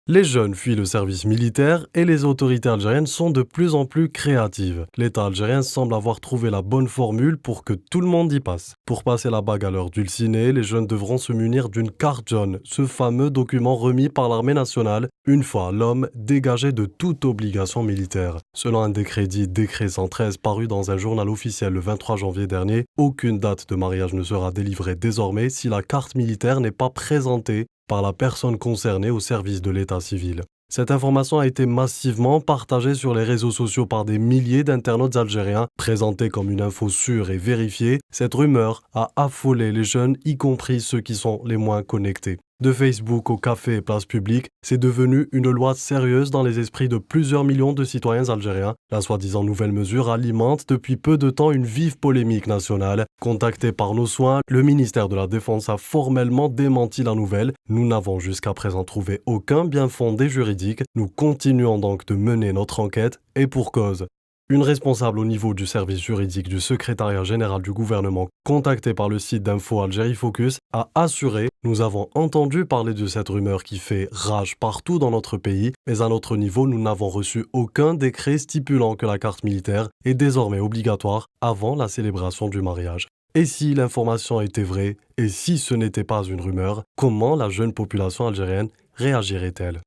Les jeunes fuient le service militaire et les autorités algériennes sont de plus en plus créatives. L'État algérien semble avoir trouvé la bonne formule pour que tout le monde y passe. Pour passer la bague à l'heure dulcinée, les jeunes devront se munir d'une carte jaune, ce fameux document remis par l'armée nationale une fois l'homme dégagé de toute obligation militaire. Selon un décret dit Décret 113 paru dans un journal officiel le 23 janvier dernier, aucune date de mariage ne sera délivrée désormais si la carte militaire n'est pas présentée par la personne concernée au service de l'état civil. Cette information a été massivement partagée sur les réseaux sociaux par des milliers d'internautes algériens. Présentée comme une info sûre et vérifiée, cette rumeur a affolé les jeunes, y compris ceux qui sont les moins connectés. De Facebook aux cafés et places publiques, c'est devenu une loi sérieuse dans les esprits de plusieurs millions de citoyens algériens. La soi-disant nouvelle mesure alimente depuis peu de temps une vive polémique nationale. Contacté par nos soins, le ministère de la Défense a formellement démenti la nouvelle. Nous n'avons jusqu'à présent trouvé aucun bien fondé juridique. Nous continuons donc de mener notre enquête et pour cause. Une responsable au niveau du service juridique du secrétariat général du gouvernement, contactée par le site d'info Algérie Focus, a assuré « Nous avons entendu parler de cette rumeur qui fait rage partout dans notre pays, mais à notre niveau, nous n'avons reçu aucun décret stipulant que la carte militaire est désormais obligatoire avant la célébration du mariage. » Et si l'information était vraie, et si ce n'était pas une rumeur, comment la jeune population algérienne réagirait-elle ?